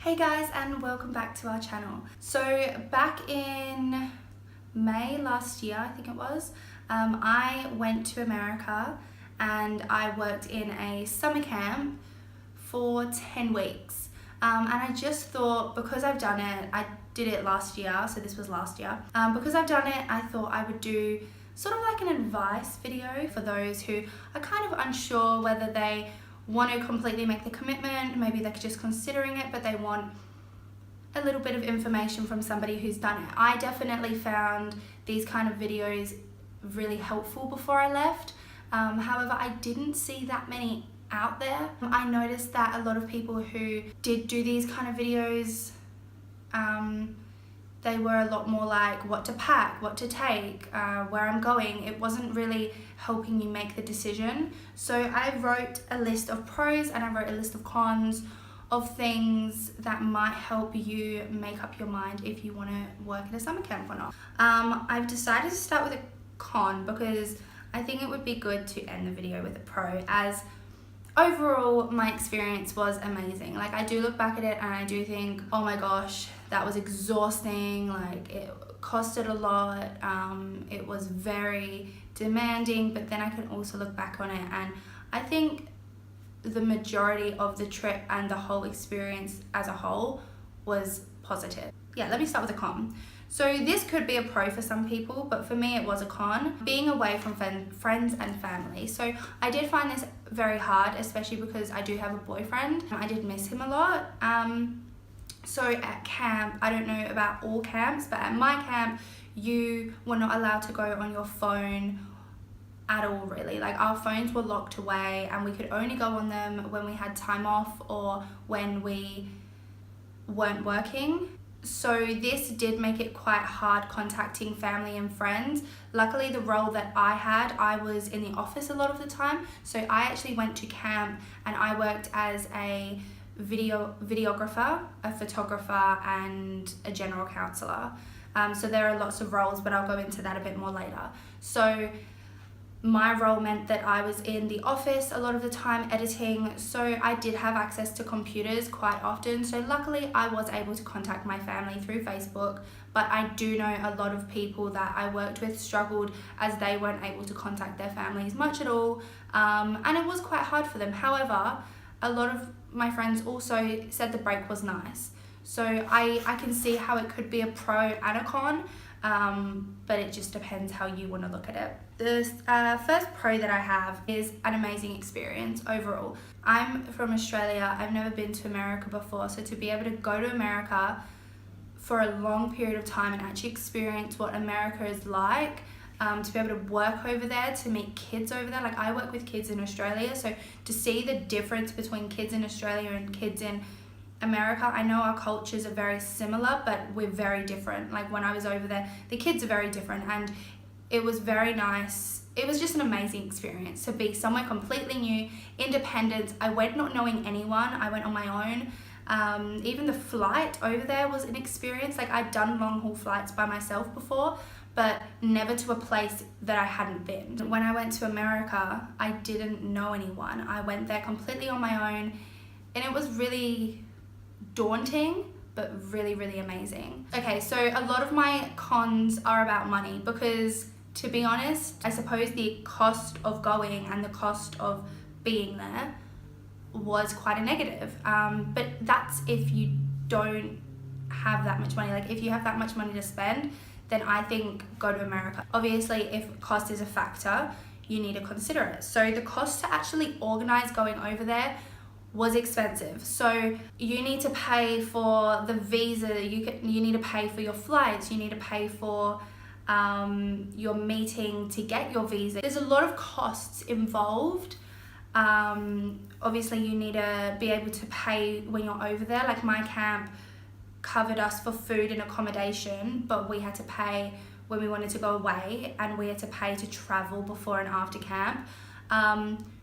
Hey guys, and welcome back to our channel. So back in May last year, I think it was, I went to America and I worked in a summer camp for 10 weeks. And I just thought, because I've done it, I did it last year, so this was last year. Because I've done it, I thought I would do sort of like an advice video for those who are kind of unsure whether they want to completely make the commitment, maybe they're just considering it, but they want a little bit of information from somebody who's done it. I definitely found these kind of videos really helpful before I left. However, I didn't see that many out there. I noticed that a lot of people who did do these kind of videos, they were a lot more like what to pack, what to take, where I'm going. It wasn't really helping you make the decision. So I wrote a list of pros and I wrote a list of cons of things that might help you make up your mind if you want to work at a summer camp or not. I've decided to start with a con because I think it would be good to end the video with a pro, as overall my experience was amazing. Like, I do look back at it and I do think, oh my gosh, that was exhausting. Like, it costed a lot, it was very demanding, but then I can also look back on it and I think the majority of the trip and the whole experience as a whole was positive. Yeah, let me start with a con. So this could be a pro for some people, but for me it was a con. Being away from friends and family. So I did find this very hard, especially because I do have a boyfriend. I did miss him a lot. So at camp, I don't know about all camps, but at my camp, you were not allowed to go on your phone at all, really. Like, our phones were locked away and we could only go on them when we had time off or when we weren't working. So this did make it quite hard contacting family and friends. Luckily, the role that I had, I was in the office a lot of the time. So I actually went to camp and I worked as a videographer, a photographer, and a general counselor. So there are lots of roles, but I'll go into that a bit more later. So my role meant that I was in the office a lot of the time editing, so I did have access to computers quite often. So luckily I was able to contact my family through Facebook, but I do know a lot of people that I worked with struggled as they weren't able to contact their families much at all, and it was quite hard for them. However, a lot of my friends also said the break was nice. So I can see how it could be a pro and a con, but it just depends how you want to look at it. The first pro that I have is an amazing experience overall. I'm from Australia, I've never been to America before, so to be able to go to America for a long period of time and actually experience what America is like, to be able to work over there, to meet kids over there. Like, I work with kids in Australia, so to see the difference between kids in Australia and kids in America, I know our cultures are very similar, but we're very different. Like, when I was over there, the kids are very different, and it was very nice. It was just an amazing experience to be somewhere completely new, independent. I went not knowing anyone, I went on my own. Even the flight over there was an experience. Like, I'd done long haul flights by myself before, but never to a place that I hadn't been. When I went to America, I didn't know anyone. I went there completely on my own, and it was really daunting, but really, really amazing. Okay, so a lot of my cons are about money because, to be honest, I suppose the cost of going and the cost of being there was quite a negative. But that's if you don't have that much money. Like, if you have that much money to spend, then I think go to America. Obviously, if cost is a factor, you need to consider it. So the cost to actually organize going over there was expensive. So you need to pay for the visa, you need to pay for your flights, you need to pay for your meeting to get your visa. There's a lot of costs involved. Obviously you need to be able to pay when you're over there. Like, my camp covered us for food and accommodation, but we had to pay when we wanted to go away, and we had to pay to travel before and after camp.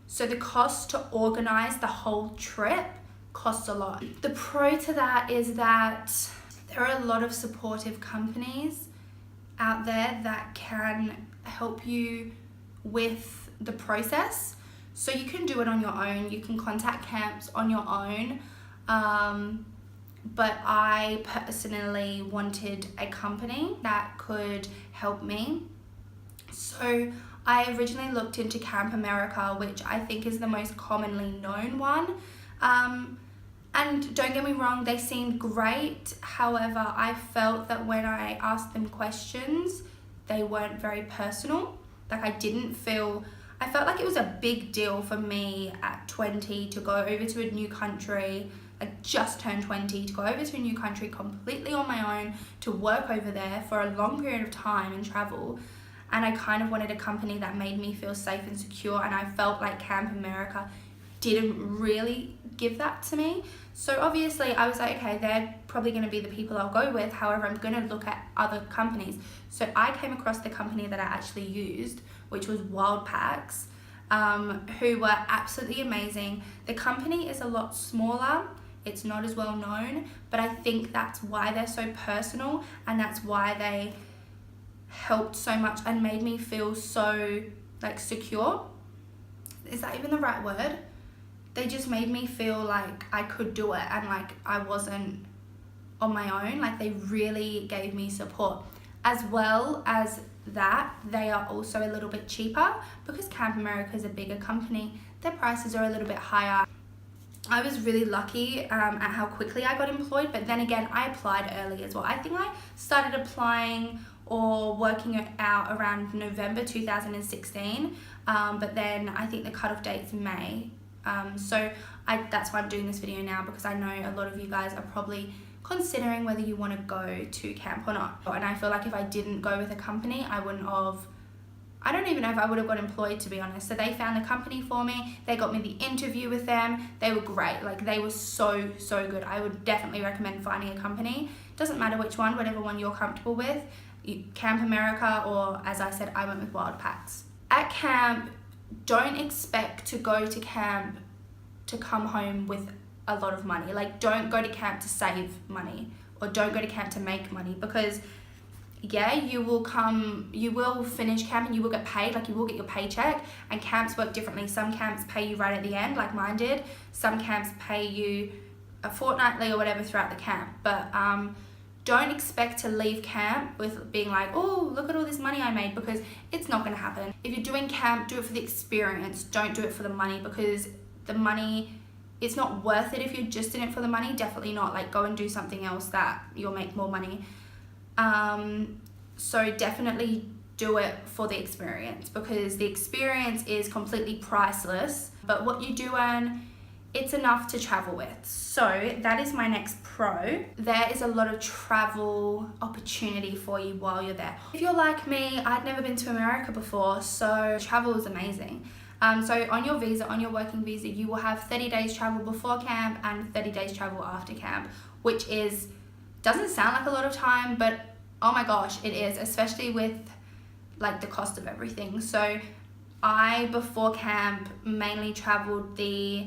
So the cost to organize the whole trip costs a lot. The pro to that is that there are a lot of supportive companies out there that can help you with the process. So you can do it on your own. You can contact camps on your own. but I personally wanted a company that could help me. So I originally looked into Camp America, which I think is the most commonly known one. And don't get me wrong, they seemed great. However, I felt that when I asked them questions, they weren't very personal. Like I felt like it was a big deal for me at 20 to go over to a new country, like just turned 20, to go over to a new country completely on my own, to work over there for a long period of time and travel. And I kind of wanted a company that made me feel safe and secure, and I felt like Camp America didn't really give that to me. So obviously I was like, okay, they're probably going to be the people I'll go with. However, I'm going to look at other companies. So I came across the company that I actually used, which was Wild Packs, who were absolutely amazing. The company is a lot smaller. It's not as well known, but I think that's why they're so personal, and that's why they helped so much and made me feel so like secure. Is that even the right word? They just made me feel like I could do it and like I wasn't on my own. Like they really gave me support. As well as that, they are also a little bit cheaper because Camp America is a bigger company. Their prices are a little bit higher. I was really lucky at how quickly I got employed, but then again, I applied early as well. I think I started applying or working it out around November 2016, but then I think the cutoff date's May. So that's why I'm doing this video now, because I know a lot of you guys are probably considering whether you want to go to camp or not. And I feel like if I didn't go with a company, I don't even know if I would have got employed, to be honest. So they found the company for me. They got me the interview with them. They were great. Like they were so good. I would definitely recommend finding a company. Doesn't matter which one, whatever one you're comfortable with. Camp America, or as I said, I went with Wild Packs. At camp, don't expect to go to camp to come home with a lot of money. Like don't go to camp to save money, or don't go to camp to make money, because yeah, you will finish camp and you will get paid, like you will get your paycheck, and camps work differently. Some camps pay you right at the end, like mine did. Some camps pay you fortnightly or whatever throughout the camp, but don't expect to leave camp with being like, oh, look at all this money I made, because it's not going to happen. If you're doing camp, do it for the experience. Don't do it for the money, because the money, it's not worth it if you're just in it for the money. Definitely not. Like go and do something else that you'll make more money. So definitely do it for the experience, because the experience is completely priceless, but what you do earn, it's enough to travel with. So that is my next pro. There is a lot of travel opportunity for you while you're there. If you're like me, I'd never been to America before, so travel is amazing. So on your visa, on your working visa, you will have 30 days travel before camp and 30 days travel after camp, which doesn't sound like a lot of time, but oh my gosh, it is, especially with like the cost of everything. So I, before camp, mainly traveled the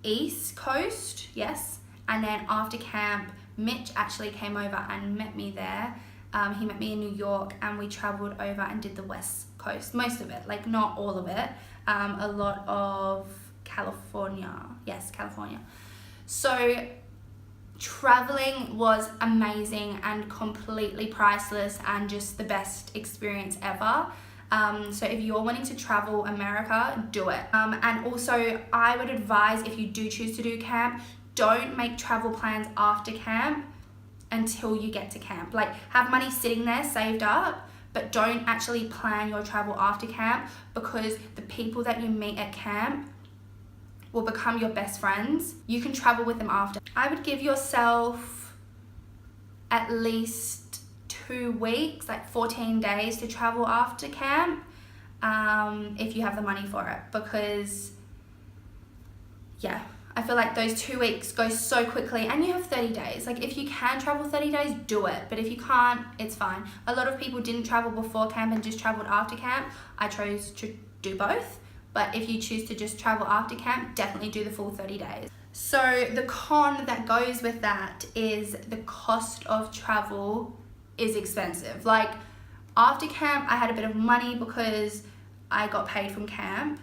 East Coast, yes, and then after camp, Mitch actually came over and met me there. He met me in New York, and we traveled over and did the West Coast, most of it, like not all of it, a lot of California, yes, California. So traveling was amazing and completely priceless and just the best experience ever. So if you're wanting to travel America, do it. And also I would advise, if you do choose to do camp, don't make travel plans after camp until you get to camp. Like have money sitting there saved up, but don't actually plan your travel after camp, because the people that you meet at camp will become your best friends. You can travel with them after. I would give yourself at least 2 weeks, like 14 days to travel after camp, if you have the money for it, because yeah, I feel like those 2 weeks go so quickly, and you have 30 days. Like if you can travel 30 days, do it. But if you can't, it's fine. A lot of people didn't travel before camp and just traveled after camp. I chose to do both. But if you choose to just travel after camp, definitely do the full 30 days. So the con that goes with that is the cost of travel is expensive. Like after camp, I had a bit of money because I got paid from camp.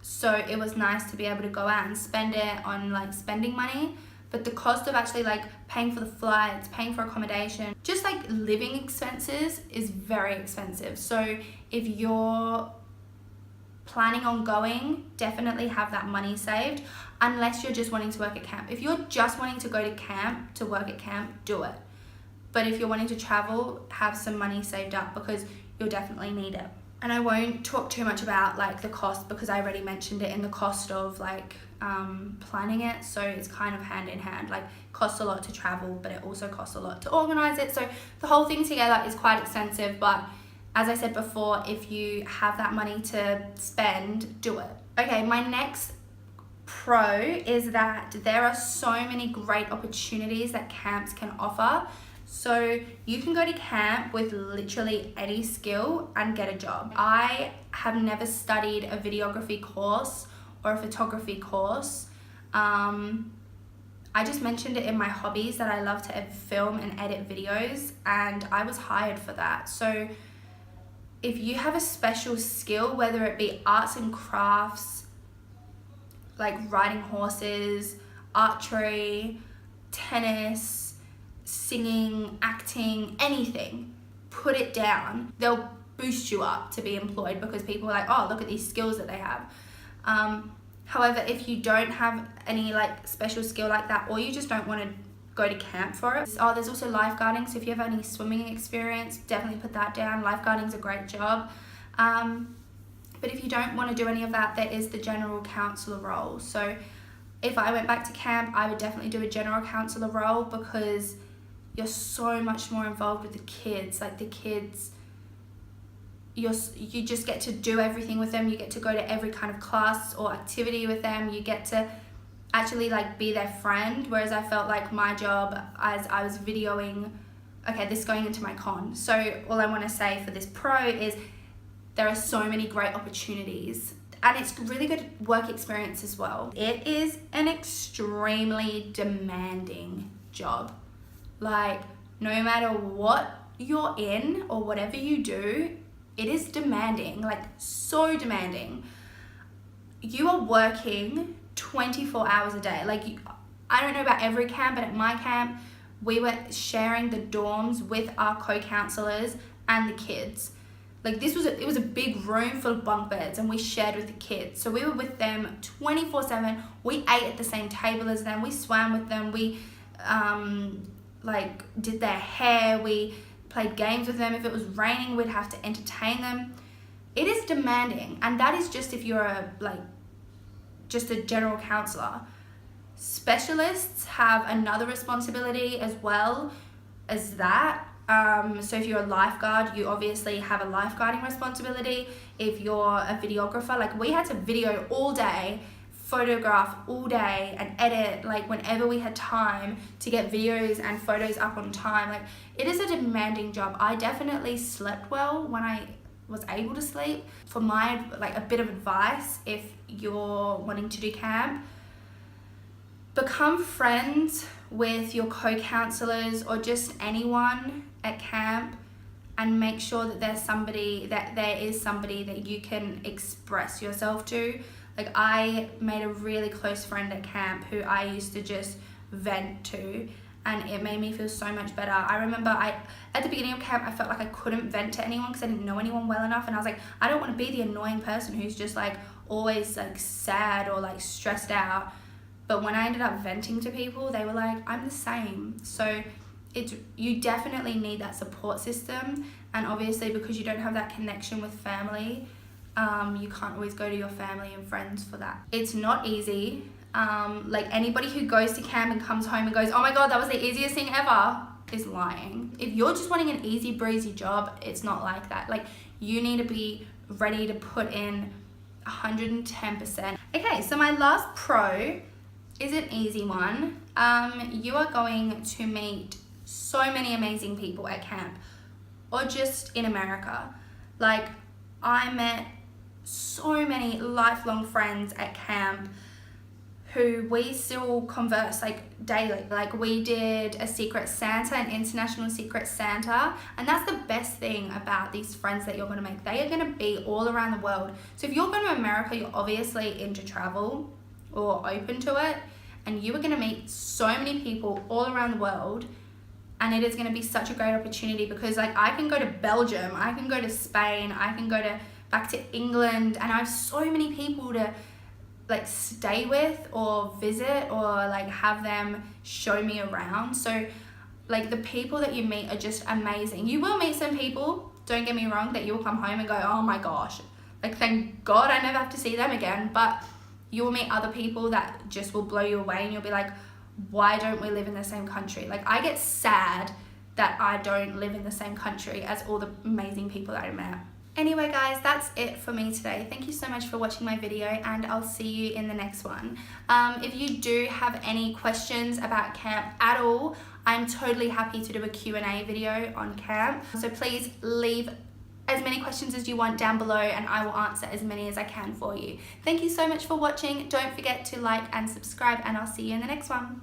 So it was nice to be able to go out and spend it on like spending money. but the cost of actually like paying for the flights, paying for accommodation, just like living expenses is very expensive. So if you're planning on going, definitely have that money saved, unless you're just wanting to work at camp. If you're just wanting to go to camp to work at camp, do it. But if you're wanting to travel, have some money saved up, because you'll definitely need it. And I won't talk too much about like the cost, because I already mentioned it in the cost of like planning it. So it's kind of hand in hand. Like, it costs a lot to travel, but it also costs a lot to organize it. So the whole thing together is quite expensive. But as I said before, if you have that money to spend, do it. Okay, my next pro is that there are so many great opportunities that camps can offer. So you can go to camp with literally any skill and get a job. I have never studied a videography course or a photography course. I just mentioned it in my hobbies that I love to film and edit videos, and I was hired for that. So if you have a special skill, whether it be arts and crafts, like riding horses, archery, tennis, singing, acting, anything, put it down. They'll boost you up to be employed, because people are like, oh, look at these skills that they have. However, if you don't have any like special skill like that, or you just don't want to go to camp for it. Oh, there's also lifeguarding. So if you have any swimming experience, definitely put that down. Lifeguarding's a great job. But if you don't want to do any of that, there is the general counselor role. So if I went back to camp, I would definitely do a general counselor role, because you're so much more involved with the kids. Like, the kids, you just get to do everything with them. You get to go to every kind of class or activity with them. You get to actually like be their friend. Whereas I felt like my job, as I was videoing, okay, this is going into my con. So all I want to say for this pro is there are so many great opportunities, and it's really good work experience as well. It is an extremely demanding job. Like, no matter what you're in or whatever you do, it is demanding, like so demanding. You are working 24 hours a day. Like, I don't know about every camp, but at my camp, we were sharing the dorms with our co-counselors and the kids. Like, it was a big room full of bunk beds, and we shared with the kids. So we were with them 24/7. We ate at the same table as them. We swam with them. We like did their hair. We played games with them. If it was raining, we'd have to entertain them. It is demanding, and that is just if you're just a general counselor. Specialists have another responsibility as well as that. So if you're a lifeguard, you obviously have a lifeguarding responsibility. If you're a videographer, like, we had to video all day, photograph all day, and edit like whenever we had time to get videos and photos up on time. Like, it is a demanding job. I definitely slept well when I was able to sleep. For my a bit of advice, if you're wanting to do camp, become friends with your co-counselors or just anyone at camp, and make sure that there is somebody that you can express yourself to. Like, I made a really close friend at camp who I used to just vent to, and it made me feel so much better. I remember at the beginning of camp, I felt like I couldn't vent to anyone because I didn't know anyone well enough, and I was like, I don't want to be the annoying person who's just like always like sad or like stressed out. But when I ended up venting to people, they were like, I'm the same. So you definitely need that support system. And obviously, because you don't have that connection with family, you can't always go to your family and friends for that. It's not easy. Like, anybody who goes to camp and comes home and goes, oh my God, that was the easiest thing ever, is lying. If you're just wanting an easy breezy job, it's not like that. Like, you need to be ready to put in 110%. Okay, so my last pro is an easy one. You are going to meet so many amazing people at camp, or just in America. Like, I met so many lifelong friends at camp who we still converse like daily. Like, we did a Secret Santa, an international Secret Santa, and that's the best thing about these friends that you're going to make. They are going to be all around the world. So if you're going to America, you're obviously into travel or open to it, and you are going to meet so many people all around the world, and it is going to be such a great opportunity because like I can go to Belgium, I can go to Spain, I can go back to England, and I have so many people to like stay with or visit or like have them show me around. So like the people that you meet are just amazing. You will meet some people, don't get me wrong, that you will come home and go, oh my gosh, like thank God I never have to see them again. But you will meet other people that just will blow you away, and you'll be like, why don't we live in the same country? Like I get sad that I don't live in the same country as all the amazing people that I met. Anyway guys, that's it for me today. Thank you so much for watching my video, and I'll see you in the next one. If you do have any questions about camp at all, I'm totally happy to do a Q&A video on camp. So please leave as many questions as you want down below, and I will answer as many as I can for you. Thank you so much for watching. Don't forget to like and subscribe, and I'll see you in the next one.